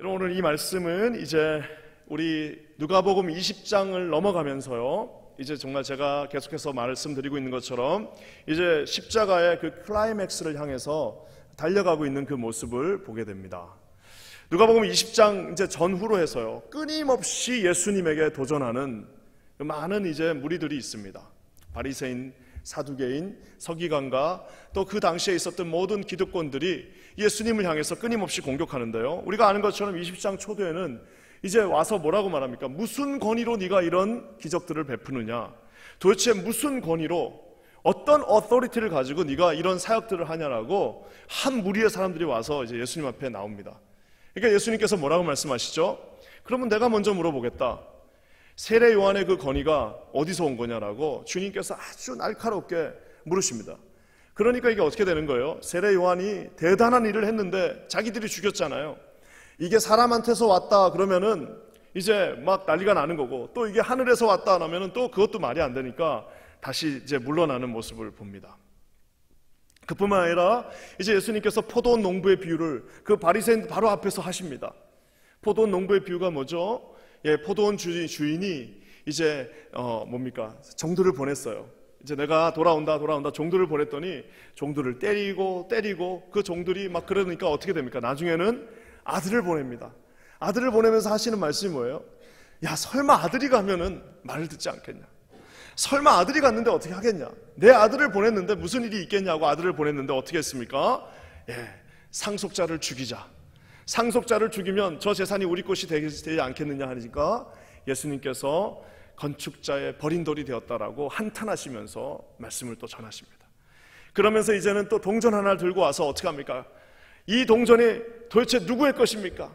여러분, 오늘 이 말씀은 이제 우리 누가복음 20장을 넘어가면서요, 이제 정말 제가 계속해서 말씀드리고 있는 것처럼 이제 십자가의 그 클라이맥스를 향해서 달려가고 있는 그 모습을 보게 됩니다. 누가복음 20장 이제 전후로 해서요, 끊임없이 예수님에게 도전하는 많은 이제 무리들이 있습니다. 바리새인, 사두개인, 서기관과 또 그 당시에 있었던 모든 기득권들이 예수님을 향해서 끊임없이 공격하는데요, 우리가 아는 것처럼 20장 초도에는 이제 와서 뭐라고 말합니까? 무슨 권위로 네가 이런 기적들을 베푸느냐? 도대체 무슨 권위로, 어떤 어토리티를 가지고 네가 이런 사역들을 하냐라고 한 무리의 사람들이 와서 이제 예수님 앞에 나옵니다. 그러니까 예수님께서 뭐라고 말씀하시죠? 그러면 내가 먼저 물어보겠다. 세례 요한의 그 권위가 어디서 온 거냐라고 주님께서 아주 날카롭게 물으십니다. 그러니까 이게 어떻게 되는 거예요? 세례 요한이 대단한 일을 했는데 자기들이 죽였잖아요. 이게 사람한테서 왔다 그러면은 이제 막 난리가 나는 거고, 또 이게 하늘에서 왔다 하면은 또 그것도 말이 안 되니까 다시 이제 물러나는 모습을 봅니다. 그뿐만 아니라 이제 예수님께서 포도원 농부의 비유를 그 바리새인 바로 앞에서 하십니다. 포도원 농부의 비유가 뭐죠? 포도원 주인이 이제 뭡니까? 종들을 보냈어요. 이제 내가 돌아온다 종들을 보냈더니 종들을 때리고 그 종들이 막 그러니까 어떻게 됩니까? 나중에는 아들을 보냅니다. 아들을 보내면서 하시는 말씀이 뭐예요? 야, 설마 아들이 가면은 말을 듣지 않겠냐? 설마 아들이 갔는데 어떻게 하겠냐? 내 아들을 보냈는데 무슨 일이 있겠냐고 아들을 보냈는데 어떻게 했습니까? 상속자를 죽이자. 상속자를 죽이면 저 재산이 우리 것이 되지 않겠느냐 하니까 예수님께서 건축자의 버린 돌이 되었다라고 한탄하시면서 말씀을 또 전하십니다. 그러면서 이제는 또 동전 하나를 들고 와서 어떻게 합니까? 이 동전이 도대체 누구의 것입니까?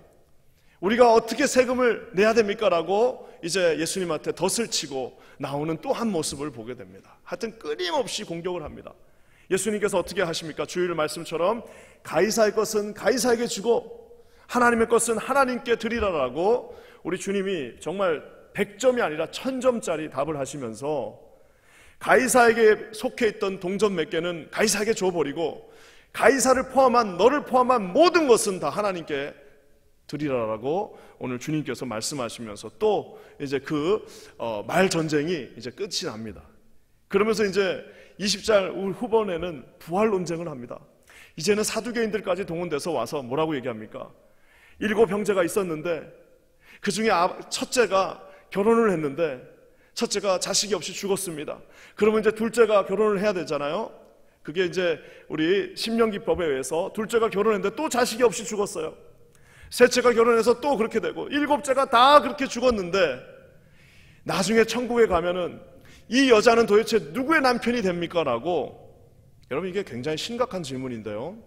우리가 어떻게 세금을 내야 됩니까? 라고 이제 예수님한테 덫을 치고 나오는 또 한 모습을 보게 됩니다. 하여튼 끊임없이 공격을 합니다. 예수님께서 어떻게 하십니까? 주일 말씀처럼 가이사의 것은 가이사에게 주고 하나님의 것은 하나님께 드리라라고 우리 주님이 정말 100점이 아니라 1000점짜리 답을 하시면서 가이사에게 속해 있던 동전 몇 개는 가이사에게 줘버리고 가이사를 포함한 너를 포함한 모든 것은 다 하나님께 드리라라고 오늘 주님께서 말씀하시면서 또 이제 그 말 전쟁이 이제 끝이 납니다. 그러면서 이제 20장 후반에는 부활 논쟁을 합니다. 이제는 사두개인들까지 동원돼서 와서 뭐라고 얘기합니까? 7 형제가 있었는데 그 중에 첫째가 결혼을 했는데 첫째가 자식이 없이 죽었습니다. 그러면 이제 둘째가 결혼을 해야 되잖아요. 그게 이제 우리 신명기법에 의해서 둘째가 결혼했는데 또 자식이 없이 죽었어요. 셋째가 결혼해서 또 그렇게 되고 일곱째가 다 그렇게 죽었는데 나중에 천국에 가면은 이 여자는 도대체 누구의 남편이 됩니까? 라고. 여러분, 이게 굉장히 심각한 질문인데요,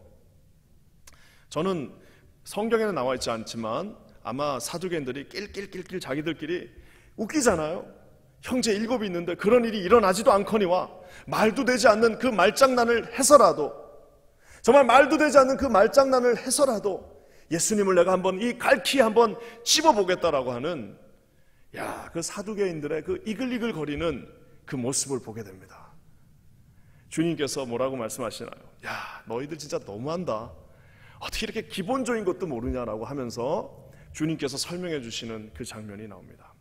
저는 성경에는 나와 있지 않지만 아마 사두개인들이 낄낄낄낄 자기들끼리 웃기잖아요. 형제 7이 있는데 그런 일이 일어나지도 않거니와 말도 되지 않는 그 말장난을 해서라도, 정말 말도 되지 않는 그 말장난을 해서라도 예수님을 내가 한번 이 갈퀴에 한번 찝어보겠다라고 하는, 그 사두개인들의 그 이글이글 거리는 그 모습을 보게 됩니다. 주님께서 뭐라고 말씀하시나요? 너희들 진짜 너무한다. 어떻게 이렇게 기본적인 것도 모르냐라고 하면서 주님께서 설명해 주시는 그 장면이 나옵니다.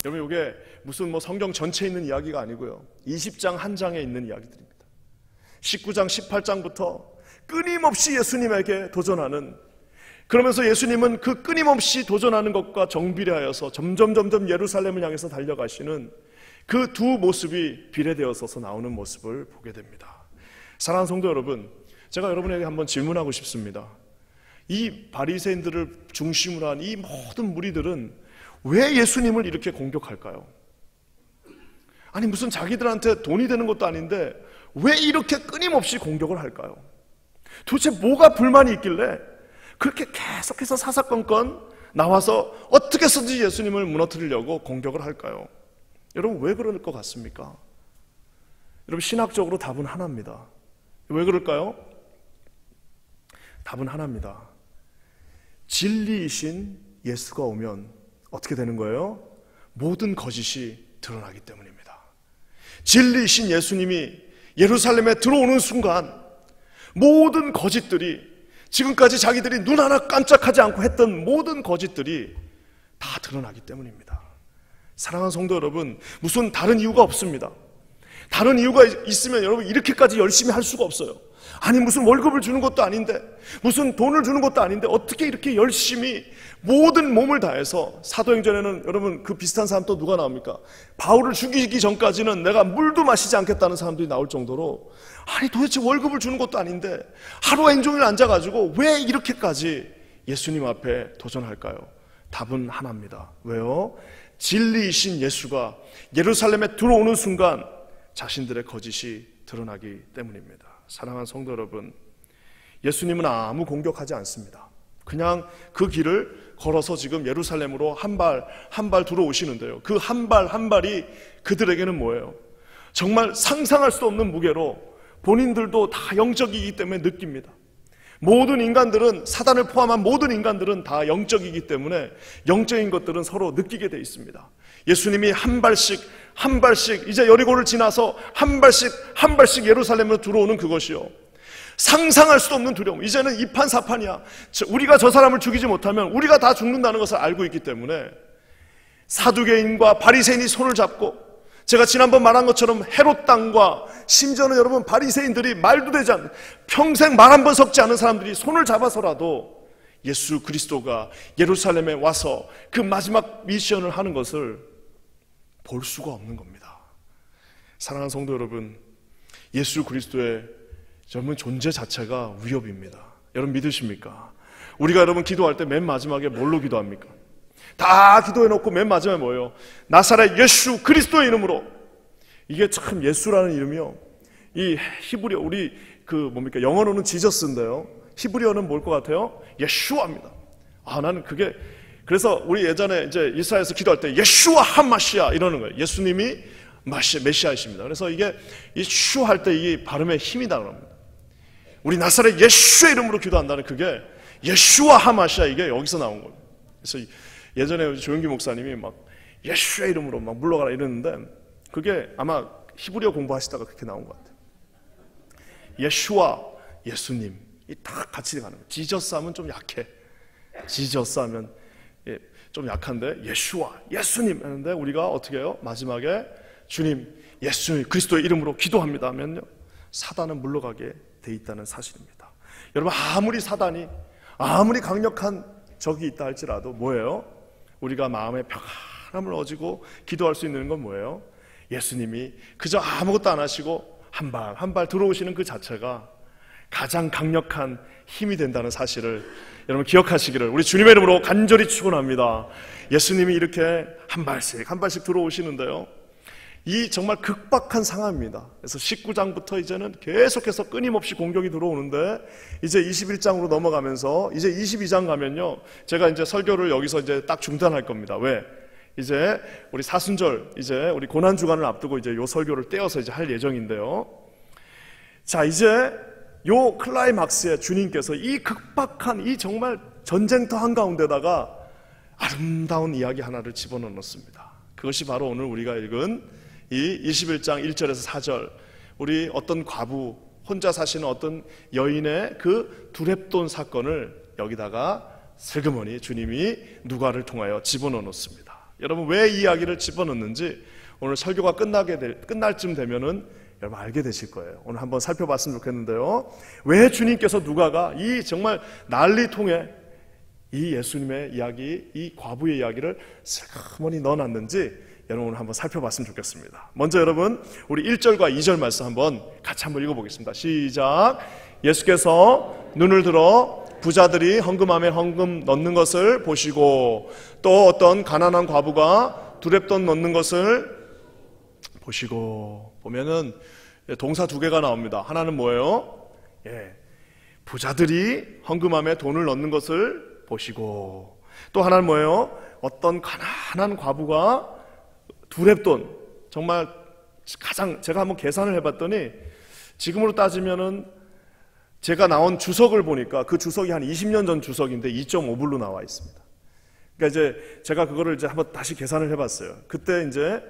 여러분, 이게 무슨 성경 전체에 있는 이야기가 아니고요, 20장 한 장에 있는 이야기들입니다. 19장 18장부터 끊임없이 예수님에게 도전하는, 그러면서 예수님은 그 끊임없이 도전하는 것과 정비례하여서 점점 예루살렘을 향해서 달려가시는 그 두 모습이 비례되어서 나오는 모습을 보게 됩니다. 사랑하는 성도 여러분, 제가 여러분에게 한번 질문하고 싶습니다. 이 바리새인들을 중심으로 한 이 모든 무리들은 왜 예수님을 이렇게 공격할까요? 아니, 무슨 자기들한테 돈이 되는 것도 아닌데 왜 이렇게 끊임없이 공격을 할까요? 도대체 뭐가 불만이 있길래 그렇게 계속해서 사사건건 나와서 어떻게 해서든지 예수님을 무너뜨리려고 공격을 할까요? 여러분, 왜 그럴 것 같습니까? 여러분, 신학적으로 답은 하나입니다. 왜 그럴까요? 답은 하나입니다. 진리이신 예수가 오면 어떻게 되는 거예요? 모든 거짓이 드러나기 때문입니다. 진리이신 예수님이 예루살렘에 들어오는 순간 모든 거짓들이 지금까지 자기들이 눈 하나 깜짝하지 않고 했던 모든 거짓들이 다 드러나기 때문입니다. 사랑하는 성도 여러분, 무슨 다른 이유가 없습니다. 다른 이유가 있으면 여러분 이렇게까지 열심히 할 수가 없어요. 아니 무슨 월급을 주는 것도 아닌데, 무슨 돈을 주는 것도 아닌데 어떻게 이렇게 열심히 모든 몸을 다해서, 사도행전에는 여러분 그 비슷한 사람 또 누가 나옵니까? 바울을 죽이기 전까지는 내가 물도 마시지 않겠다는 사람들이 나올 정도로, 아니 도대체 월급을 주는 것도 아닌데 하루 온종일 앉아가지고 왜 이렇게까지 예수님 앞에 도전할까요? 답은 하나입니다. 왜요? 진리이신 예수가 예루살렘에 들어오는 순간 자신들의 거짓이 드러나기 때문입니다. 사랑하는 성도 여러분, 예수님은 아무 공격하지 않습니다. 그냥 그 길을 걸어서 지금 예루살렘으로 한 발 들어오시는데요, 그 한 발 한 발이 그들에게는 뭐예요? 정말 상상할 수 없는 무게로 본인들도 다 영적이기 때문에 느낍니다. 모든 인간들은, 사단을 포함한 모든 인간들은 다 영적이기 때문에 영적인 것들은 서로 느끼게 돼 있습니다. 예수님이 한 발씩 이제 여리고를 지나서 한 발씩 예루살렘으로 들어오는 그것이요, 상상할 수도 없는 두려움. 이제는 이판사판이야. 우리가 저 사람을 죽이지 못하면 우리가 다 죽는다는 것을 알고 있기 때문에 사두개인과 바리새인이 손을 잡고, 제가 지난번 말한 것처럼 헤롯 땅과 심지어는 여러분 바리새인들이 말도 되지 않는, 평생 말 한 번 섞지 않은 사람들이 손을 잡아서라도 예수 그리스도가 예루살렘에 와서 그 마지막 미션을 하는 것을 볼 수가 없는 겁니다. 사랑하는 성도 여러분, 예수 그리스도의 여러분 존재 자체가 위협입니다. 여러분 믿으십니까? 우리가 여러분 기도할 때 맨 마지막에 뭘로 기도합니까? 다 기도해놓고 맨 마지막에 뭐예요? 나사렛 예수 그리스도의 이름으로. 이게 참 예수라는 이름이요, 이 히브리어, 우리 그 뭡니까, 영어로는 지저스인데요, 히브리어는 뭘 것 같아요? 예슈아입니다. 나는 그게, 그래서 우리 예전에 이제 이스라엘에서 기도할 때 예슈아 하마시아 이러는 거예요. 예수님이 메시아이십니다. 그래서 이게 예슈 할 때 이 발음에 힘이 나옵니다. 우리 나사렛 예수의 이름으로 기도한다는 그게 예슈아 하마시아, 이게 여기서 나온 거예요. 그래서 예전에 조영기 목사님이 막 예수의 이름으로 막 물러가라 이랬는데, 그게 아마 히브리어 공부하시다가 그렇게 나온 것 같아요. 예슈아, 예수님, 이 다 같이 가는 거예요. 지저스 하면 좀 약해. 지저스 하면 좀 약한데, 예슈아, 예수님 하는데 우리가 어떻게 해요? 마지막에 주님, 예수 그리스도의 이름으로 기도합니다 하면요, 사단은 물러가게 돼 있다는 사실입니다. 여러분, 아무리 사단이, 아무리 강력한 적이 있다 할지라도 뭐예요? 우리가 마음의 평안함을 얻고 기도할 수 있는 건 뭐예요? 예수님이 그저 아무것도 안 하시고 한 발 들어오시는 그 자체가 가장 강력한 힘이 된다는 사실을 여러분 기억하시기를 우리 주님의 이름으로 간절히 축원합니다. 예수님이 이렇게 한 발씩 들어오시는데요, 이 정말 극박한 상황입니다. 그래서 19장부터 이제는 계속해서 끊임없이 공격이 들어오는데, 이제 21장으로 넘어가면서 이제 22장 가면요, 제가 이제 설교를 여기서 이제 딱 중단할 겁니다. 왜? 이제 우리 사순절, 이제 우리 고난주간을 앞두고 이제 요 설교를 떼어서 이제 할 예정인데요. 자, 이제 요 클라이막스에 주님께서 이 극박한 이 정말 전쟁터 한가운데다가 아름다운 이야기 하나를 집어넣었습니다. 그것이 바로 오늘 우리가 읽은 이 21장 1절에서 4절, 우리 어떤 과부, 혼자 사시는 어떤 여인의 그 두렙돈 사건을 여기다가 슬그머니 주님이 누가를 통하여 집어넣었습니다. 여러분, 왜 이 이야기를 집어넣는지 오늘 설교가 끝날 쯤 되면은 여러분 알게 되실 거예요. 오늘 한번 살펴봤으면 좋겠는데요, 왜 주님께서 누가가 이 정말 난리통에 이 예수님의 이야기, 이 과부의 이야기를 슬그머니 넣어놨는지 여러분 오늘 한번 살펴봤으면 좋겠습니다. 먼저 여러분, 우리 1절과 2절 말씀 한번 같이 한번 읽어보겠습니다. 시작. 예수께서 눈을 들어 부자들이 헌금함에 헌금 넣는 것을 보시고, 또 어떤 가난한 과부가 두렙돈 넣는 것을 보시고. 보면은 동사 두 개가 나옵니다. 하나는 뭐예요? 부자들이 헌금함에 돈을 넣는 것을 보시고, 또 하나는 뭐예요? 어떤 가난한 과부가 두렙돈, 정말 가장, 제가 한번 계산을 해봤더니 지금으로 따지면은 제가 나온 주석을 보니까 그 주석이 한 20년 전 주석인데 2.5불로 나와 있습니다. 그러니까 이제 제가 그거를 이제 한번 다시 계산을 해봤어요. 그때 이제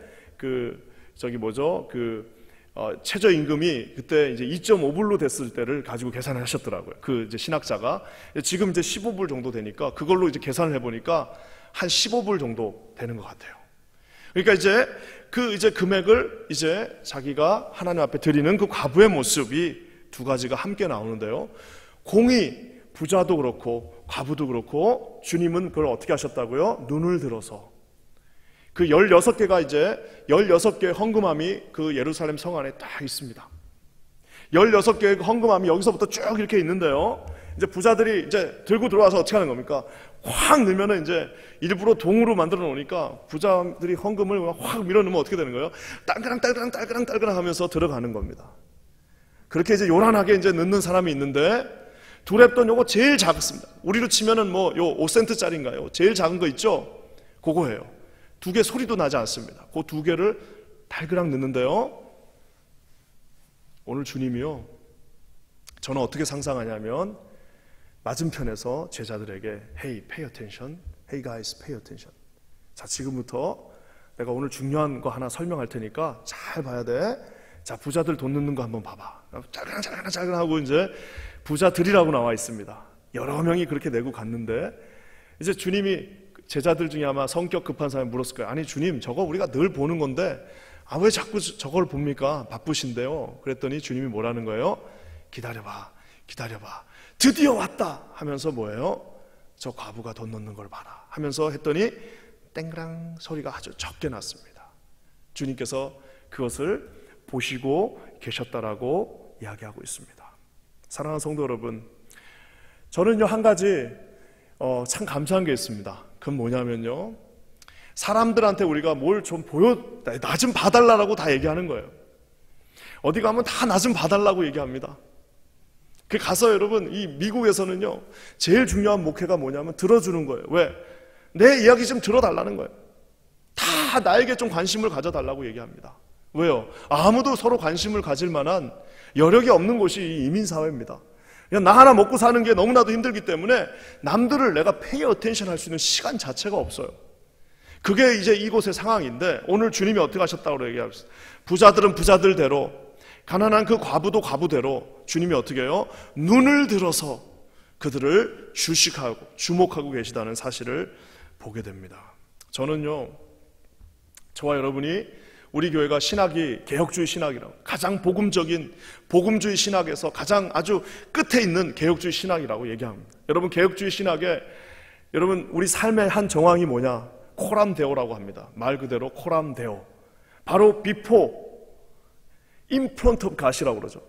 최저임금이 그때 이제 2.5불로 됐을 때를 가지고 계산을 하셨더라고요. 그 이제 신학자가. 지금 이제 15불 정도 되니까 그걸로 이제 계산을 해보니까 한 15불 정도 되는 것 같아요. 그러니까 이제 그 이제 금액을 이제 자기가 하나님 앞에 드리는 그 과부의 모습이 두 가지가 함께 나오는데요. 공의, 부자도 그렇고 과부도 그렇고 주님은 그걸 어떻게 하셨다고요? 눈을 들어서 그 16개가 이제 16개의 헌금함이 그 예루살렘 성 안에 딱 있습니다. 16개의 헌금함이 여기서부터 쭉 이렇게 있는데요. 이제 부자들이 이제 들고 들어와서 어떻게 하는 겁니까? 확 넣으면은 이제 일부러 동으로 만들어 놓으니까 부자들이 헌금을 확 밀어 넣으면 어떻게 되는 거예요? 딸그랑 하면서 들어가는 겁니다. 그렇게 이제 요란하게 이제 넣는 사람이 있는데 두렙돈 요거 제일 작습니다. 우리로 치면은 뭐 요 5센트짜리인가요? 제일 작은 거 있죠? 그거예요. 두 개 소리도 나지 않습니다. 그 두 개를 달그락 넣는데요. 오늘 주님이요. 저는 어떻게 상상하냐면 맞은편에서 제자들에게 Hey, pay attention. Hey guys, pay attention. 자, 지금부터 내가 오늘 중요한 거 하나 설명할 테니까 잘 봐야 돼. 자, 부자들 돈 넣는 거 한번 봐봐. 잘그랑 하고 이제 부자들이라고 나와 있습니다. 여러 명이 그렇게 내고 갔는데 이제 주님이 제자들 중에 아마 성격 급한 사람이 물었을 거예요. 아니 주님, 저거 우리가 늘 보는 건데 왜 자꾸 저걸 봅니까? 바쁘신데요. 그랬더니 주님이 뭐라는 거예요? 기다려봐. 드디어 왔다 하면서 뭐예요? 저 과부가 돈 넣는 걸 봐라 하면서 했더니 땡그랑 소리가 아주 적게 났습니다. 주님께서 그것을 보시고 계셨다라고 이야기하고 있습니다. 사랑하는 성도 여러분, 저는요 한 가지 참 감사한 게 있습니다. 그건 뭐냐면요, 사람들한테 우리가 뭘 좀 나 좀 봐달라고 다 얘기하는 거예요. 어디 가면 다 나 좀 봐달라고 얘기합니다. 그 가서 여러분, 이 미국에서는요 제일 중요한 목회가 뭐냐면 들어주는 거예요. 왜? 내 이야기 좀 들어달라는 거예요. 다 나에게 좀 관심을 가져달라고 얘기합니다. 왜요? 아무도 서로 관심을 가질 만한 여력이 없는 곳이 이 이민사회입니다. 그냥 나 하나 먹고 사는 게 너무나도 힘들기 때문에 남들을 내가 페이 어텐션 할 수 있는 시간 자체가 없어요. 그게 이제 이곳의 상황인데 오늘 주님이 어떻게 하셨다고 얘기합니다. 부자들은 부자들대로, 가난한 그 과부도 과부대로 주님이 어떻게 해요? 눈을 들어서 그들을 주식하고 주목하고 계시다는 사실을 보게 됩니다. 저는요, 저와 여러분이 우리 교회가 신학이 개혁주의 신학이라고, 가장 복음적인 복음주의 신학에서 가장 아주 끝에 있는 개혁주의 신학이라고 얘기합니다. 여러분, 개혁주의 신학에 여러분 우리 삶의 한 정황이 뭐냐? 코람데오라고 합니다. 말 그대로 코람데오, 바로 before in front of God이라고 그러죠.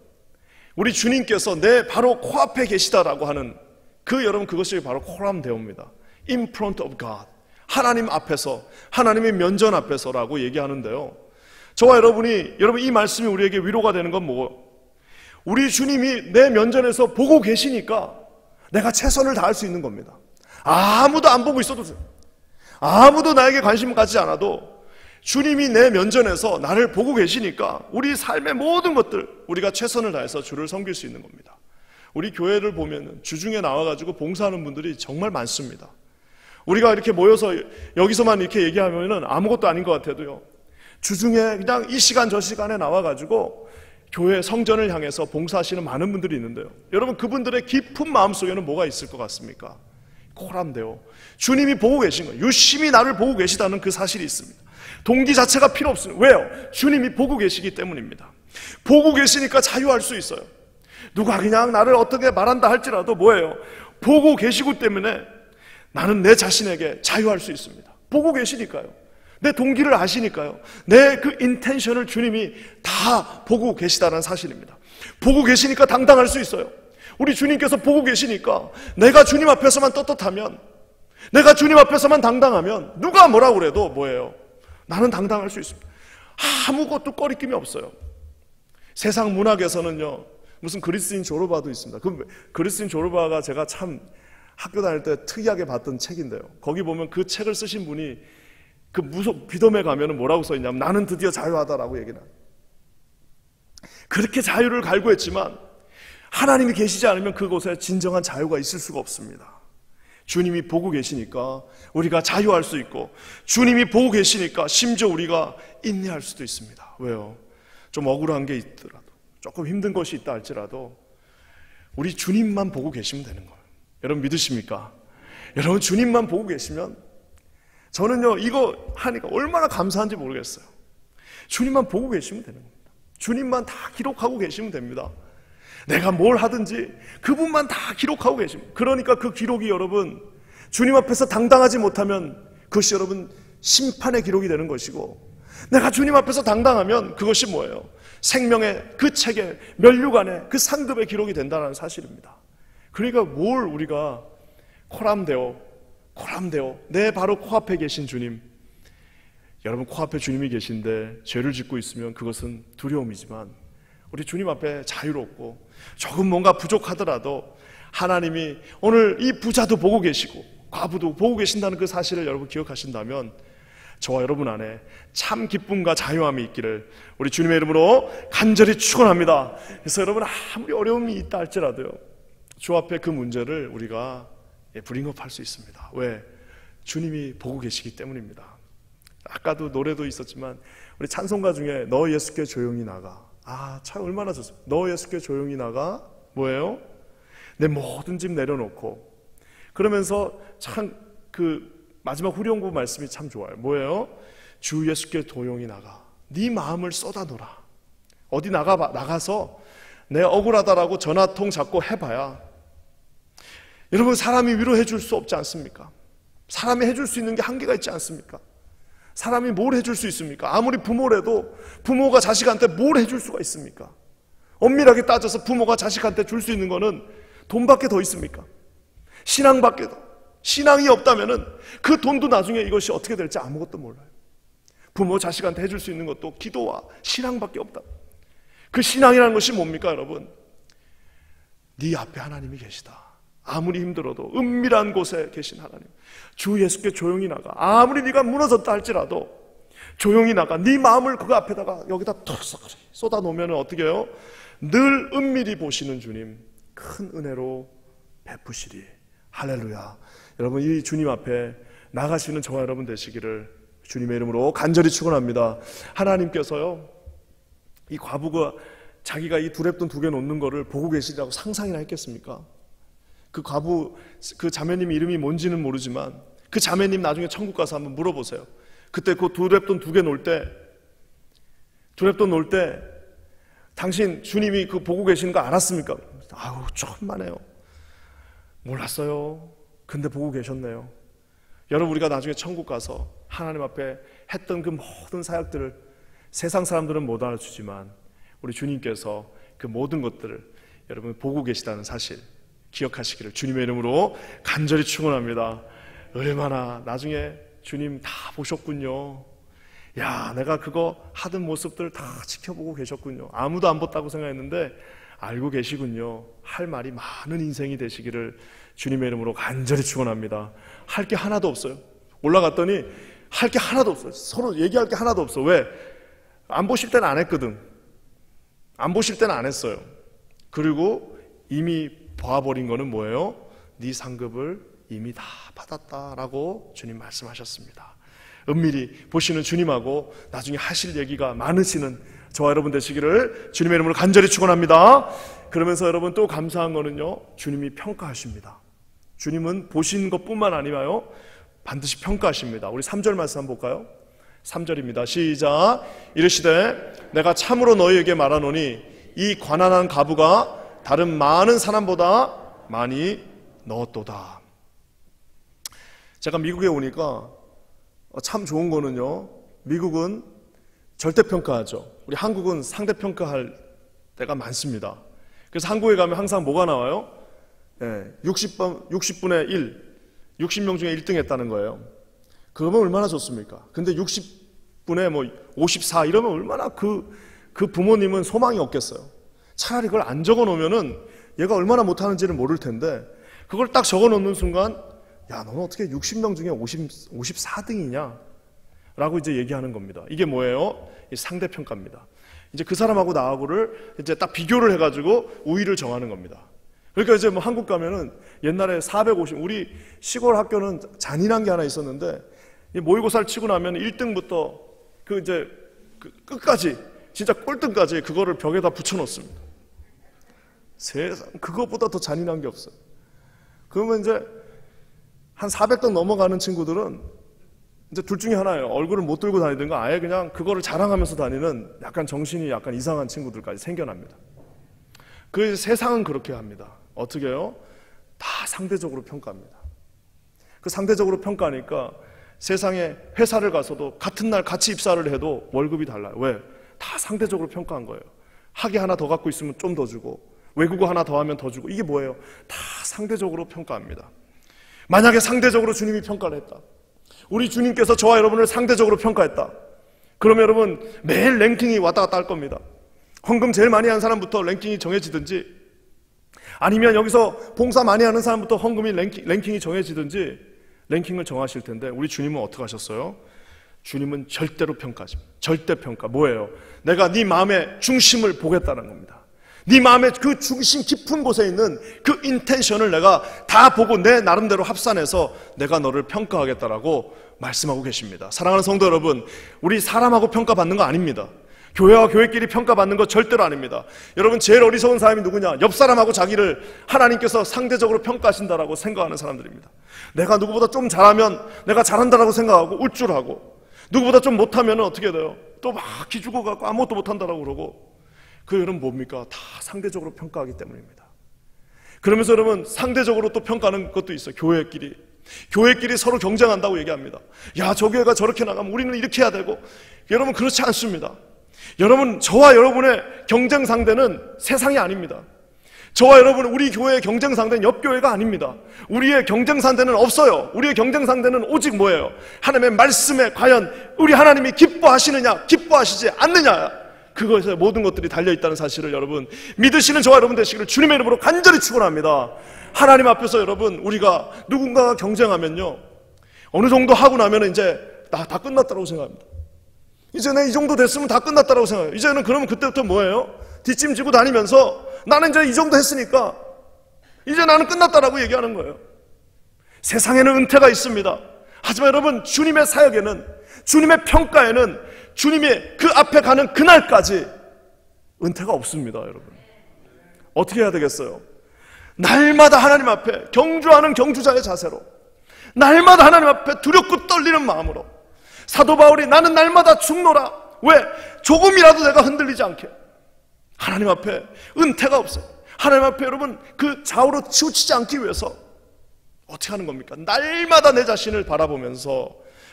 우리 주님께서 내 바로 코앞에 계시다라고 하는 그 여러분, 그것이 바로 코람데오입니다. in front of God, 하나님 앞에서, 하나님의 면전 앞에서라고 얘기하는데요, 저와 여러분이, 여러분 이 말씀이 우리에게 위로가 되는 건 뭐고, 우리 주님이 내 면전에서 보고 계시니까 내가 최선을 다할 수 있는 겁니다. 아무도 안 보고 있어도, 아무도 나에게 관심을 갖지 않아도 주님이 내 면전에서 나를 보고 계시니까 우리 삶의 모든 것들 우리가 최선을 다해서 주를 섬길 수 있는 겁니다. 우리 교회를 보면 주중에 나와가지고 봉사하는 분들이 정말 많습니다. 우리가 이렇게 모여서 여기서만 이렇게 얘기하면 아무것도 아닌 것 같아도요, 주중에 그냥 이 시간 저 시간에 나와가지고 교회 성전을 향해서 봉사하시는 많은 분들이 있는데요, 여러분 그분들의 깊은 마음속에는 뭐가 있을 것 같습니까? 코람데오, 주님이 보고 계신 거예요. 유심히 나를 보고 계시다는 그 사실이 있습니다. 동기 자체가 필요 없습니다. 왜요? 주님이 보고 계시기 때문입니다. 보고 계시니까 자유할 수 있어요. 누가 그냥 나를 어떻게 말한다 할지라도 뭐예요? 보고 계시기 때문에 나는 내 자신에게 자유할 수 있습니다. 보고 계시니까요. 내 동기를 아시니까요. 내 그 인텐션을 주님이 다 보고 계시다는 사실입니다. 보고 계시니까 당당할 수 있어요. 우리 주님께서 보고 계시니까 내가 주님 앞에서만 떳떳하면, 내가 주님 앞에서만 당당하면 누가 뭐라고 그래도 뭐예요? 나는 당당할 수 있습니다. 아무것도 꺼리낌이 없어요. 세상 문학에서는요, 무슨 그리스인 조르바도 있습니다. 그 그리스인 조르바가 제가 참 학교 다닐 때 특이하게 봤던 책인데요, 거기 보면 그 책을 쓰신 분이 그 비돔에 가면은 뭐라고 써 있냐면 나는 드디어 자유하다라고 얘기나. 그렇게 자유를 갈구했지만 하나님이 계시지 않으면 그곳에 진정한 자유가 있을 수가 없습니다. 주님이 보고 계시니까 우리가 자유할 수 있고, 주님이 보고 계시니까 심지어 우리가 인내할 수도 있습니다. 왜요? 좀 억울한 게 있더라도, 조금 힘든 것이 있다 할지라도 우리 주님만 보고 계시면 되는 거예요. 여러분 믿으십니까? 여러분 주님만 보고 계시면, 저는요 이거 하니까 얼마나 감사한지 모르겠어요. 주님만 보고 계시면 되는 겁니다. 주님만 다 기록하고 계시면 됩니다. 내가 뭘 하든지 그분만 다 기록하고 계십니다. 그러니까 그 기록이 여러분 주님 앞에서 당당하지 못하면 그것이 여러분 심판의 기록이 되는 것이고, 내가 주님 앞에서 당당하면 그것이 뭐예요? 생명의 그 책에 면류관의 그 상급의 기록이 된다는 사실입니다. 그러니까 뭘 우리가 코람데오 내 바로 코앞에 계신 주님, 여러분 코앞에 주님이 계신데 죄를 짓고 있으면 그것은 두려움이지만, 우리 주님 앞에 자유롭고 조금 뭔가 부족하더라도 하나님이 오늘 이 부자도 보고 계시고 과부도 보고 계신다는 그 사실을 여러분 기억하신다면 저와 여러분 안에 참 기쁨과 자유함이 있기를 우리 주님의 이름으로 간절히 축원합니다. 그래서 여러분 아무리 어려움이 있다 할지라도요, 주 앞에 그 문제를 우리가 브링업할 수 있습니다. 왜? 주님이 보고 계시기 때문입니다. 아까도 노래도 있었지만 우리 찬송가 중에 너 예수께 조용히 나가, 참 얼마나 좋습니다. 너 예수께 조용히 나가 뭐예요? 내 모든 짐 내려놓고, 그러면서 참 그 마지막 후렴구 말씀이 참 좋아요. 뭐예요? 주 예수께 조용히 나가 네 마음을 쏟아놓으라. 어디 나가서 내 억울하다라고 전화통 잡고 해봐야, 여러분 사람이 위로해 줄 수 없지 않습니까? 사람이 해줄 수 있는 게 한계가 있지 않습니까? 사람이 뭘 해줄 수 있습니까? 아무리 부모라도 부모가 자식한테 뭘 해줄 수가 있습니까? 엄밀하게 따져서 부모가 자식한테 줄 수 있는 거는 돈밖에 더 있습니까? 신앙밖에 더. 신앙이 없다면은 그 돈도 나중에 이것이 어떻게 될지 아무것도 몰라요. 부모 자식한테 해줄 수 있는 것도 기도와 신앙밖에 없다. 그 신앙이라는 것이 뭡니까 여러분? 네 앞에 하나님이 계시다. 아무리 힘들어도 은밀한 곳에 계신 하나님, 주 예수께 조용히 나가. 아무리 네가 무너졌다 할지라도 조용히 나가. 네 마음을 그 앞에다가 여기다 툭 쏟아놓으면 어떻게 해요? 늘 은밀히 보시는 주님 큰 은혜로 베푸시리. 할렐루야. 여러분 이 주님 앞에 나가시는 저와 여러분 되시기를 주님의 이름으로 간절히 축원합니다. 하나님께서요 이 과부가 자기가 이 두랩돈 2개 놓는 거를 보고 계시리라고 상상이나 했겠습니까? 그 과부, 그 자매님 이름이 뭔지는 모르지만 그 자매님 나중에 천국 가서 한번 물어보세요. 그때 그 두랩돈 2개 놓을 때 당신 주님이 그 보고 계시는 거 알았습니까? 아우 천만에요. 몰랐어요. 근데 보고 계셨네요. 여러분 우리가 나중에 천국 가서 하나님 앞에 했던 그 모든 사역들을 세상 사람들은 못 알아주지만 우리 주님께서 그 모든 것들을 여러분 보고 계시다는 사실 기억하시기를 주님의 이름으로 간절히 축원합니다. 얼마나 나중에 주님 다 보셨군요. 야, 내가 그거 하던 모습들 다 지켜보고 계셨군요. 아무도 안 봤다고 생각했는데 알고 계시군요. 할 말이 많은 인생이 되시기를 주님의 이름으로 간절히 축원합니다. 할 게 하나도 없어요. 올라갔더니 할 게 하나도 없어요. 서로 얘기할 게 하나도 없어. 왜? 안 보실 때는 안 했거든. 안 보실 때는 안 했어요. 그리고 이미 봐버린 거는 뭐예요? 네 상급을 이미 다 받았다라고 주님 말씀하셨습니다. 은밀히 보시는 주님하고 나중에 하실 얘기가 많으시는 저와 여러분 되시기를 주님의 이름으로 간절히 축원합니다. 그러면서 여러분 또 감사한 거는요, 주님이 평가하십니다. 주님은 보신 것뿐만 아니라요 반드시 평가하십니다. 우리 3절 말씀 한번 볼까요? 3절입니다. 시작. 이르시되 내가 참으로 너희에게 말하노니 이 가난한 과부가 다른 많은 사람보다 많이 넣었도다. 제가 미국에 오니까 참 좋은 거는요, 미국은 절대평가하죠. 우리 한국은 상대평가할 때가 많습니다. 그래서 한국에 가면 항상 뭐가 나와요? 60분의 1, 60명 중에 1등 했다는 거예요. 그러면 얼마나 좋습니까? 근데 60분의 54 이러면 얼마나 그 부모님은 소망이 없겠어요. 차라리 그걸 안 적어 놓으면은 얘가 얼마나 못하는지를 모를 텐데, 그걸 딱 적어 놓는 순간, 야, 너는 어떻게 60명 중에 54등이냐? 라고 이제 얘기하는 겁니다. 이게 뭐예요? 상대평가입니다. 이제 그 사람하고 나하고를 이제 딱 비교를 해가지고 우위를 정하는 겁니다. 그러니까 이제 뭐 한국 가면은 옛날에 450, 우리 시골 학교는 잔인한 게 하나 있었는데, 모의고사를 치고 나면 1등부터 끝까지 진짜 꼴등까지 그거를 벽에다 붙여놓습니다. 세상 그것보다 더 잔인한 게 없어요. 그러면 이제 한 400등 넘어가는 친구들은 이제 둘 중에 하나예요. 얼굴을 못 들고 다니든가 아예 그냥 그거를 자랑하면서 다니는 약간 정신이 약간 이상한 친구들까지 생겨납니다. 그 세상은 그렇게 합니다. 어떻게 해요? 다 상대적으로 평가합니다. 그 상대적으로 평가하니까 세상에 회사를 가서도 같은 날 같이 입사를 해도 월급이 달라요. 왜? 다 상대적으로 평가한 거예요. 학위 하나 더 갖고 있으면 좀 더 주고 외국어 하나 더 하면 더 주고 이게 뭐예요? 다 상대적으로 평가합니다. 만약에 상대적으로 주님이 평가를 했다. 우리 주님께서 저와 여러분을 상대적으로 평가했다. 그러면 여러분 매일 랭킹이 왔다 갔다 할 겁니다. 헌금 제일 많이 한 사람부터 랭킹이 정해지든지 아니면 여기서 봉사 많이 하는 사람부터 헌금이 랭킹이 정해지든지 랭킹을 정하실 텐데 우리 주님은 어떻게 하셨어요? 주님은 절대로 평가하십니다. 절대 평가 뭐예요? 내가 네 마음의 중심을 보겠다는 겁니다. 네 마음의 그 중심 깊은 곳에 있는 그 인텐션을 내가 다 보고 내 나름대로 합산해서 내가 너를 평가하겠다라고 말씀하고 계십니다. 사랑하는 성도 여러분, 우리 사람하고 평가받는 거 아닙니다. 교회와 교회끼리 평가받는 거 절대로 아닙니다. 여러분 제일 어리석은 사람이 누구냐? 옆 사람하고 자기를 하나님께서 상대적으로 평가하신다라고 생각하는 사람들입니다. 내가 누구보다 좀 잘하면 내가 잘한다라고 생각하고 울줄하고 누구보다 좀 못하면 어떻게 돼요? 또 막 기죽어 갖고 아무것도 못한다라고 그러고 그 여러분 뭡니까? 다 상대적으로 평가하기 때문입니다. 그러면서 여러분 상대적으로 또 평가하는 것도 있어요. 교회끼리 서로 경쟁한다고 얘기합니다. 야, 저 교회가 저렇게 나가면 우리는 이렇게 해야 되고 여러분 그렇지 않습니다. 여러분 저와 여러분의 경쟁 상대는 세상이 아닙니다. 저와 여러분 우리 교회의 경쟁 상대는 옆 교회가 아닙니다. 우리의 경쟁 상대는 없어요. 우리의 경쟁 상대는 오직 뭐예요? 하나님의 말씀에 과연 우리 하나님이 기뻐하시느냐 기뻐하시지 않느냐 그것에 모든 것들이 달려있다는 사실을 여러분 믿으시는 저와 여러분 되시기를 주님의 이름으로 간절히 축원합니다. 하나님 앞에서 여러분 우리가 누군가가 경쟁하면요 어느 정도 하고 나면 이제 다 끝났다고 생각합니다. 이제 내 이 정도 됐으면 다 끝났다고 생각해요. 이제는 그러면 그때부터 뭐예요? 뒷짐지고 다니면서 나는 이제 이 정도 했으니까 이제 나는 끝났다라고 얘기하는 거예요. 세상에는 은퇴가 있습니다. 하지만 여러분 주님의 사역에는 주님의 평가에는 주님의 그 앞에 가는 그날까지 은퇴가 없습니다. 여러분 어떻게 해야 되겠어요? 날마다 하나님 앞에 경주하는 경주자의 자세로 날마다 하나님 앞에 두렵고 떨리는 마음으로 사도 바울이 나는 날마다 죽노라. 왜? 조금이라도 내가 흔들리지 않게. 하나님 앞에 은퇴가 없어요. 하나님 앞에 여러분 그 좌우로 치우치지 않기 위해서 어떻게 하는 겁니까? 날마다 내 자신을 바라보면서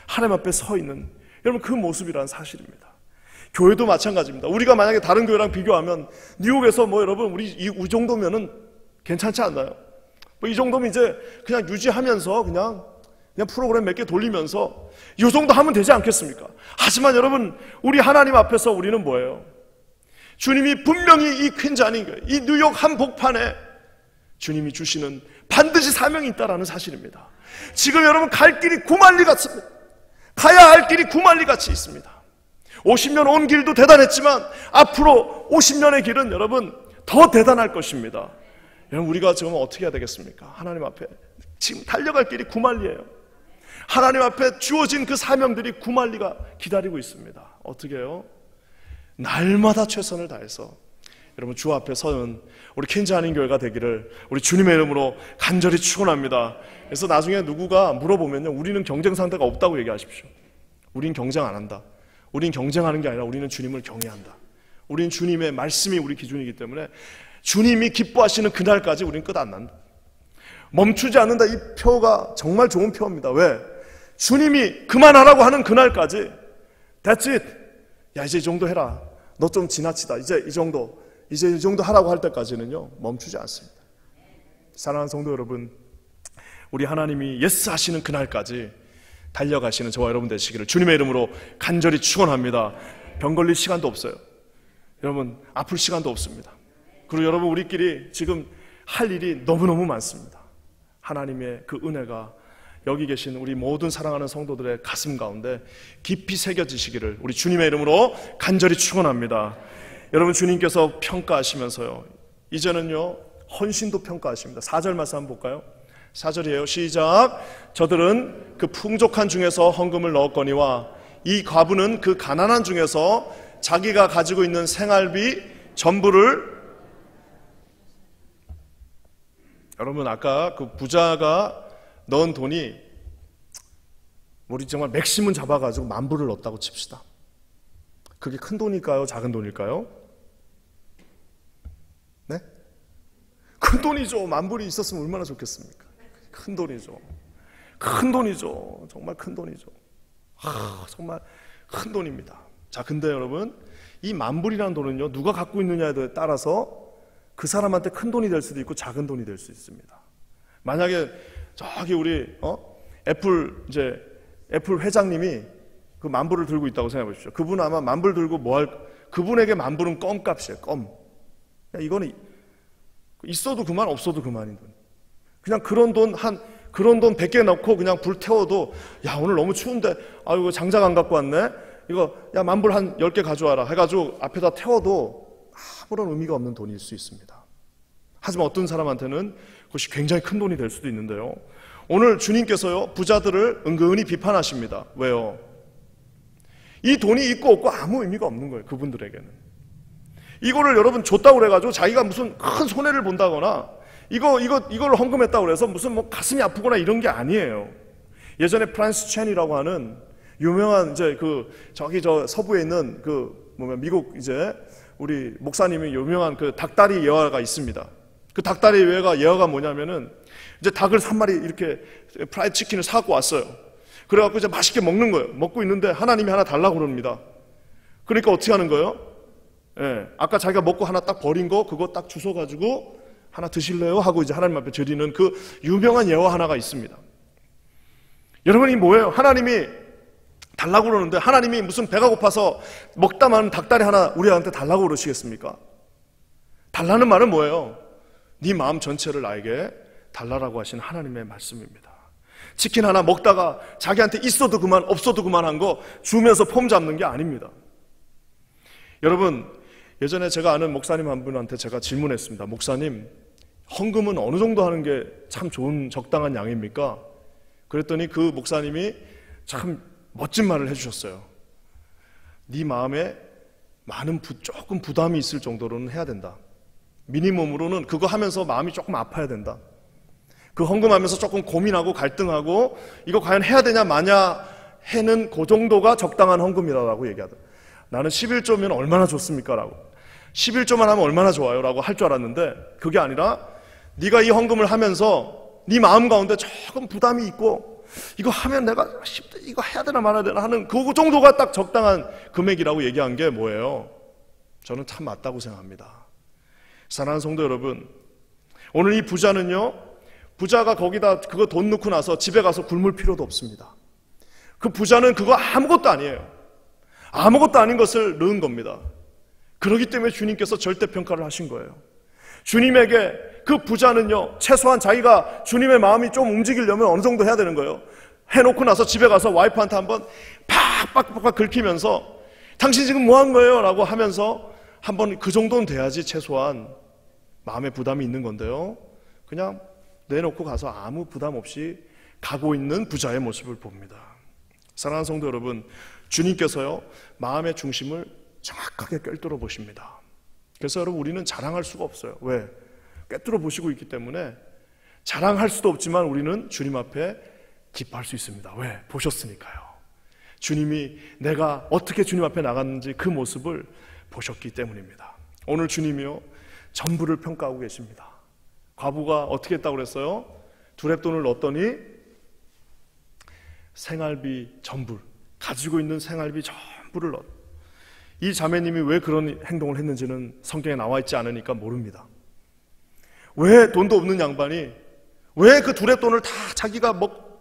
하나님 앞에 서 있는 여러분 그 모습이라는 사실입니다. 교회도 마찬가지입니다. 우리가 만약에 다른 교회랑 비교하면 뉴욕에서 뭐 여러분 우리 이 정도면은 괜찮지 않나요? 뭐 이 정도면 이제 그냥 유지하면서 그냥 프로그램 몇 개 돌리면서 이 정도 하면 되지 않겠습니까? 하지만 여러분 우리 하나님 앞에서 우리는 뭐예요? 주님이 분명히 이 퀸즈 아닌 교회, 이 뉴욕 한복판에 주님이 주시는 반드시 사명이 있다라는 사실입니다. 지금 여러분 갈 길이 구만리 같습니다. 가야 할 길이 구만리 같이 있습니다. 50년 온 길도 대단했지만 앞으로 50년의 길은 여러분 더 대단할 것입니다. 여러분 우리가 지금 어떻게 해야 되겠습니까? 하나님 앞에 지금 달려갈 길이 구만리예요. 하나님 앞에 주어진 그 사명들이 구만리가 기다리고 있습니다. 어떻게 해요? 날마다 최선을 다해서 여러분 주 앞에 서는 우리 퀸즈 아닌 교회가 되기를 우리 주님의 이름으로 간절히 축원합니다. 그래서 나중에 누구가 물어보면요 우리는 경쟁 상대가 없다고 얘기하십시오. 우린 경쟁 안 한다. 우린 경쟁하는 게 아니라 우리는 주님을 경외한다. 우린 주님의 말씀이 우리 기준이기 때문에 주님이 기뻐하시는 그날까지 우린 끝 안 난다. 멈추지 않는다. 이 표가 정말 좋은 표입니다. 왜? 주님이 그만하라고 하는 그날까지 That's it. 야 이제 이 정도 해라. 너 좀 지나치다. 이제 이 정도 하라고 할 때까지는요 멈추지 않습니다. 사랑하는 성도 여러분, 우리 하나님이 예스 하시는 그날까지 달려가시는 저와 여러분 되시기를 주님의 이름으로 간절히 축원합니다. 병 걸릴 시간도 없어요. 여러분 아플 시간도 없습니다. 그리고 여러분 우리끼리 지금 할 일이 너무너무 많습니다. 하나님의 그 은혜가 여기 계신 우리 모든 사랑하는 성도들의 가슴 가운데 깊이 새겨지시기를 우리 주님의 이름으로 간절히 축원합니다. 여러분 주님께서 평가하시면서요 이제는요 헌신도 평가하십니다. 4절 말씀 한번 볼까요? 4절이에요. 시작. 저들은 그 풍족한 중에서 헌금을 넣었거니와 이 과부는 그 가난한 중에서 자기가 가지고 있는 생활비 전부를, 여러분 아까 그 부자가 넣은 돈이 우리 정말 맥심은 잡아가지고 10,000불을 넣었다고 칩시다. 그게 큰 돈일까요? 작은 돈일까요? 네? 큰 돈이죠. 10,000불이 있었으면 얼마나 좋겠습니까? 큰 돈이죠. 큰 돈이죠. 정말 큰 돈이죠. 정말 큰 돈입니다. 자, 근데 여러분, 이 10,000불이라는 돈은요, 누가 갖고 있느냐에 따라서 그 사람한테 큰 돈이 될 수도 있고 작은 돈이 될 수 있습니다. 만약에 저기 우리 애플 회장님이 그 10,000불을 들고 있다고 생각해 보십시오. 그분은 아마 10,000불 들고 그분에게 10,000불은 껌값이에요. 껌. 이거는 있어도 그만, 없어도 그만인 돈. 그냥 그런 돈 100개 넣고 그냥 불 태워도, 야, 오늘 너무 추운데, 이거 장작 안 갖고 왔네? 이거, 야, 10,000불 한 10개 가져와라. 해가지고 앞에다 태워도 아무런 의미가 없는 돈일 수 있습니다. 하지만 어떤 사람한테는 그것이 굉장히 큰 돈이 될 수도 있는데요. 오늘 주님께서요, 부자들을 은근히 비판하십니다. 왜요? 이 돈이 있고 없고 아무 의미가 없는 거예요, 그분들에게는. 이거를 여러분 줬다고 그래가지고 자기가 무슨 큰 손해를 본다거나 이걸 헌금했다고 그래서 무슨 뭐 가슴이 아프거나 이런 게 아니에요. 예전에 프란스 첸이라고 하는 유명한 저기 서부에 있는 미국 우리 목사님이 유명한 그 닭다리 예화가 있습니다. 그 닭다리 예화가 뭐냐면은 닭을 3마리 이렇게 프라이드 치킨을 사갖고 왔어요. 그래갖고 이제 맛있게 먹는 거예요. 먹고 있는데 하나님이 하나 달라고 그럽니다. 그러니까 어떻게 하는 거예요? 아까 자기가 먹고 하나 딱 버린 거 그거 딱 주워가지고 하나 드실래요? 하고 이제 하나님 앞에 드리는 그 유명한 예화 하나가 있습니다. 여러분, 이 뭐예요? 하나님이 달라고 그러는데 하나님이 무슨 배가 고파서 먹다 많은 닭다리 하나 우리한테 달라고 그러시겠습니까? 달라는 말은 뭐예요? 네 마음 전체를 나에게 달라라고 하신 하나님의 말씀입니다. 치킨 하나 먹다가 자기한테 있어도 그만 없어도 그만한 거 주면서 폼 잡는 게 아닙니다. 여러분, 예전에 제가 아는 목사님 한 분한테 제가 질문했습니다. 목사님, 헌금은 어느 정도 하는 게 참 좋은 적당한 양입니까? 그랬더니 그 목사님이 참 멋진 말을 해주셨어요. 네 마음에 조금 부담이 있을 정도로는 해야 된다. 미니멈으로는 그거 하면서 마음이 조금 아파야 된다. 그 헌금하면서 조금 고민하고 갈등하고 이거 과연 해야 되냐 마냐 해는 그 정도가 적당한 헌금이라고 얘기하더라고요. 나는 11조면 얼마나 좋습니까? 라고. 11조만 하면 얼마나 좋아요? 라고 할 줄 알았는데 그게 아니라 네가 이 헌금을 하면서 네 마음 가운데 조금 부담이 있고 이거 하면 내가 이거 해야 되나 말아야 되나 하는 그 정도가 딱 적당한 금액이라고 얘기한 게 뭐예요? 저는 참 맞다고 생각합니다. 사랑하는 성도 여러분, 오늘 이 부자가 거기다 그거 돈 넣고 나서 집에 가서 굶을 필요도 없습니다. 그 부자는 그거 아무것도 아니에요. 아무것도 아닌 것을 넣은 겁니다. 그렇기 때문에 주님께서 절대평가를 하신 거예요. 주님에게 그 부자는요, 최소한 자기가 주님의 마음이 좀 움직이려면 어느 정도 해야 되는 거예요. 해놓고 나서 집에 가서 와이프한테 한번 팍팍팍 긁히면서 당신 지금 뭐 한 거예요? 라고 하면서 한번 그 정도는 돼야지 최소한 마음의 부담이 있는 건데요. 그냥 내놓고 가서 아무 부담 없이 가고 있는 부자의 모습을 봅니다. 사랑하는 성도 여러분, 주님께서요, 마음의 중심을 정확하게 꿰뚫어 보십니다. 그래서 여러분, 우리는 자랑할 수가 없어요. 왜? 꿰뚫어 보시고 있기 때문에 자랑할 수도 없지만 우리는 주님 앞에 기뻐할 수 있습니다. 왜? 보셨으니까요. 주님이 내가 어떻게 주님 앞에 나갔는지 그 모습을 보셨기 때문입니다. 오늘 주님이요, 전부를 평가하고 계십니다. 과부가 어떻게 했다고 그랬어요? 두렙돈을 넣었더니 생활비 전부, 가지고 있는 생활비 전부를 넣었. 이 자매님이 왜 그런 행동을 했는지는 성경에 나와 있지 않으니까 모릅니다. 왜 돈도 없는 양반이 왜 그 두렙돈을 다 자기가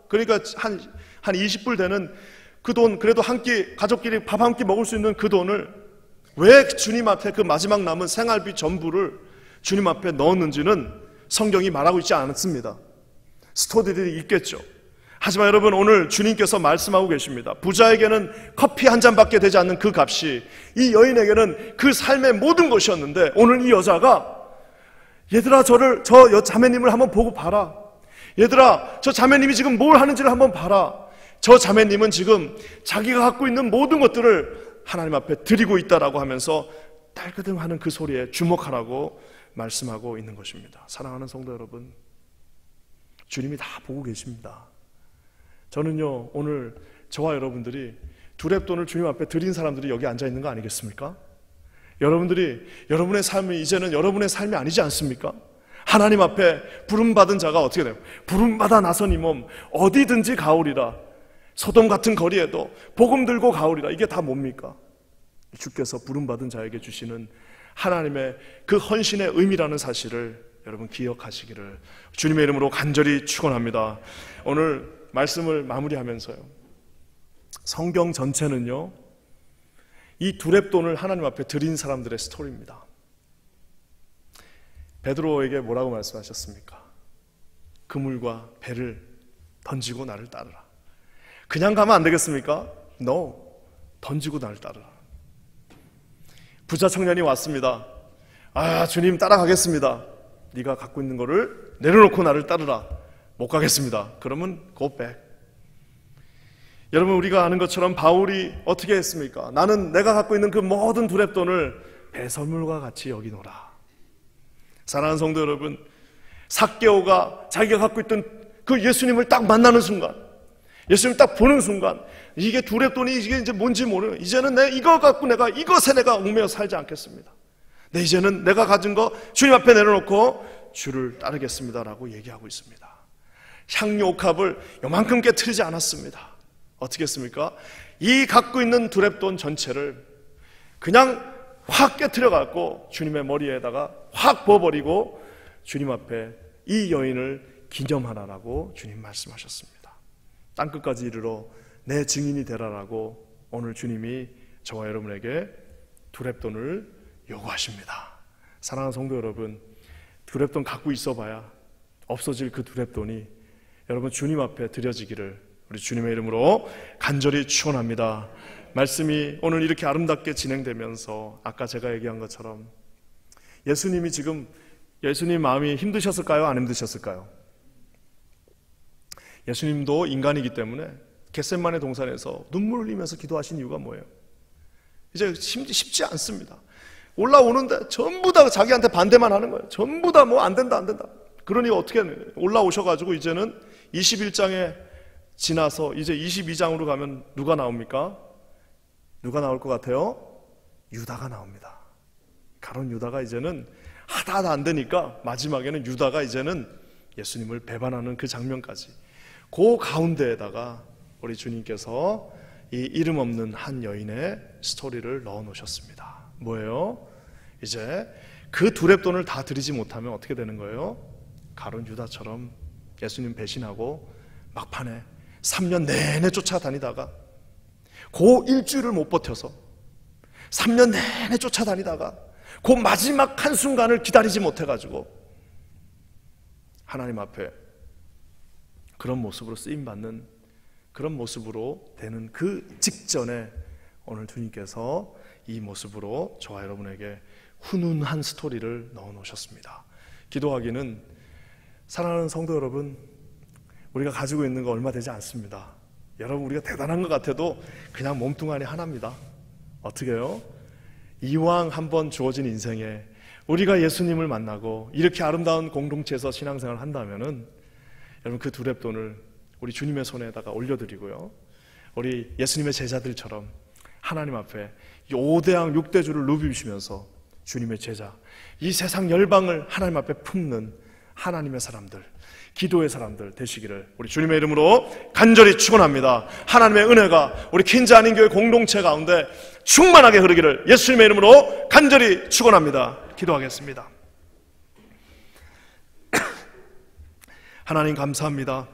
그러니까 한 20불 되는 그 돈, 그래도 한 끼 가족끼리 밥 한 끼 먹을 수 있는 그 돈을 왜 주님 앞에 그 마지막 남은 생활비 전부를 주님 앞에 넣었는지는 성경이 말하고 있지 않습니다. 스토리들이 있겠죠. 하지만 여러분, 오늘 주님께서 말씀하고 계십니다. 부자에게는 커피 한 잔밖에 되지 않는 그 값이 이 여인에게는 그 삶의 모든 것이었는데, 오늘 이 여자가 얘들아, 저 자매님을 한번 보고 봐라. 얘들아, 저 자매님이 지금 뭘 하는지를 한번 봐라. 저 자매님은 지금 자기가 갖고 있는 모든 것들을 하나님 앞에 드리고 있다라고 하면서 딸그등 하는 그 소리에 주목하라고 말씀하고 있는 것입니다. 사랑하는 성도 여러분, 주님이 다 보고 계십니다. 저는요, 오늘 저와 여러분들이 두렙돈을 주님 앞에 드린 사람들이 여기 앉아 있는 거 아니겠습니까? 여러분들이 여러분의 삶이 이제는 여러분의 삶이 아니지 않습니까? 하나님 앞에 부름받은 자가 어떻게 돼요? 부름받아 나선 이 몸 어디든지 가오리라. 소돔 같은 거리에도 복음 들고 가오리라. 이게 다 뭡니까? 주께서 부름받은 자에게 주시는 하나님의 그 헌신의 의미라는 사실을 여러분 기억하시기를 주님의 이름으로 간절히 축원합니다. 오늘 말씀을 마무리하면서요, 성경 전체는요 이 두렙돈을 하나님 앞에 드린 사람들의 스토리입니다. 베드로에게 뭐라고 말씀하셨습니까? 그물과 배를 던지고 나를 따르라. 그냥 가면 안 되겠습니까? No, 던지고 나를 따르라. 부자 청년이 왔습니다. 주님 따라가겠습니다. 네가 갖고 있는 거를 내려놓고 나를 따르라. 못 가겠습니다. 그러면 go back. 여러분, 우리가 아는 것처럼 바울이 어떻게 했습니까? 나는 내가 갖고 있는 그 모든 두렙돈을 배설물과 같이 여기노라. 사랑하는 성도 여러분, 삭개오가 자기가 갖고 있던 그 예수님을 딱 만나는 순간, 예수님 딱 보는 순간, 이게 두렙돈이 이게 이제 뭔지 모르는, 이제는 내 이거 갖고 내가 이것에 내가 얽매여 살지 않겠습니다. 이제는 내가 가진 거 주님 앞에 내려놓고 주를 따르겠습니다라고 얘기하고 있습니다. 향유 옥합을 요만큼 깨트리지 않았습니다. 어떻게 했습니까? 이 갖고 있는 두렙돈 전체를 그냥 확 깨트려 갖고 주님의 머리에다가 확 부어버리고 주님 앞에 이 여인을 기념하라라고 주님 말씀하셨습니다. 땅끝까지 이르러 내 증인이 되라라고 오늘 주님이 저와 여러분에게 두렙돈을 요구하십니다. 사랑하는 성도 여러분, 두렙돈 갖고 있어봐야 없어질 그 두렙돈이 여러분 주님 앞에 드려지기를 우리 주님의 이름으로 간절히 축원합니다. 말씀이 오늘 이렇게 아름답게 진행되면서 아까 제가 얘기한 것처럼 예수님이 지금 예수님 마음이 힘드셨을까요? 안 힘드셨을까요? 예수님도 인간이기 때문에 겟세마네 동산에서 눈물 흘리면서 기도하신 이유가 뭐예요? 이제 쉽지 않습니다. 올라오는데 전부 다 자기한테 반대만 하는 거예요. 전부 다 뭐 안 된다 안 된다. 그러니 어떻게 올라오셔가지고 이제는 21장에 지나서 이제 22장으로 가면 누가 나옵니까? 누가 나올 것 같아요? 유다가 나옵니다. 가론 유다가 이제는 하다 안 되니까 마지막에는 유다가 이제는 예수님을 배반하는 그 장면까지, 그 가운데에다가 우리 주님께서 이 이름 없는 한 여인의 스토리를 넣어 놓으셨습니다. 뭐예요? 이제 그 두렙돈을 다 드리지 못하면 어떻게 되는 거예요? 가론 유다처럼 예수님 배신하고 막판에 3년 내내 쫓아다니다가 그 일주일을 못 버텨서 3년 내내 쫓아다니다가 그 마지막 한순간을 기다리지 못해가지고 하나님 앞에 그런 모습으로 쓰임받는 그런 모습으로 되는 그 직전에 오늘 주님께서 이 모습으로 저와 여러분에게 훈훈한 스토리를 넣어 놓으셨습니다. 기도하기는, 사랑하는 성도 여러분, 우리가 가지고 있는 거 얼마 되지 않습니다. 여러분, 우리가 대단한 것 같아도 그냥 몸뚱아리 하나입니다. 어떻게 해요? 이왕 한번 주어진 인생에 우리가 예수님을 만나고 이렇게 아름다운 공동체에서 신앙생활을 한다면은 여러분 그 두렙돈을 우리 주님의 손에다가 올려드리고요, 우리 예수님의 제자들처럼 하나님 앞에 5대왕 6대주를 누비시면서 주님의 제자, 이 세상 열방을 하나님 앞에 품는 하나님의 사람들, 기도의 사람들 되시기를 우리 주님의 이름으로 간절히 축원합니다. 하나님의 은혜가 우리 킨즈 한인교회 공동체 가운데 충만하게 흐르기를 예수님의 이름으로 간절히 축원합니다. 기도하겠습니다. 하나님 감사합니다.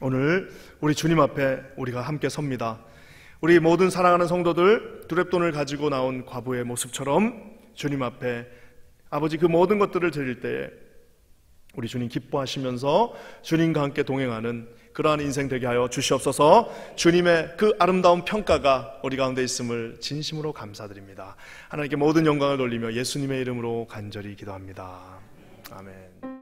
오늘 우리 주님 앞에 우리가 함께 섭니다. 우리 모든 사랑하는 성도들, 두렙돈을 가지고 나온 과부의 모습처럼 주님 앞에 아버지 그 모든 것들을 드릴 때에 우리 주님 기뻐하시면서 주님과 함께 동행하는 그러한 인생 되게 하여 주시옵소서. 주님의 그 아름다운 평가가 우리 가운데 있음을 진심으로 감사드립니다. 하나님께 모든 영광을 돌리며 예수님의 이름으로 간절히 기도합니다. 아멘.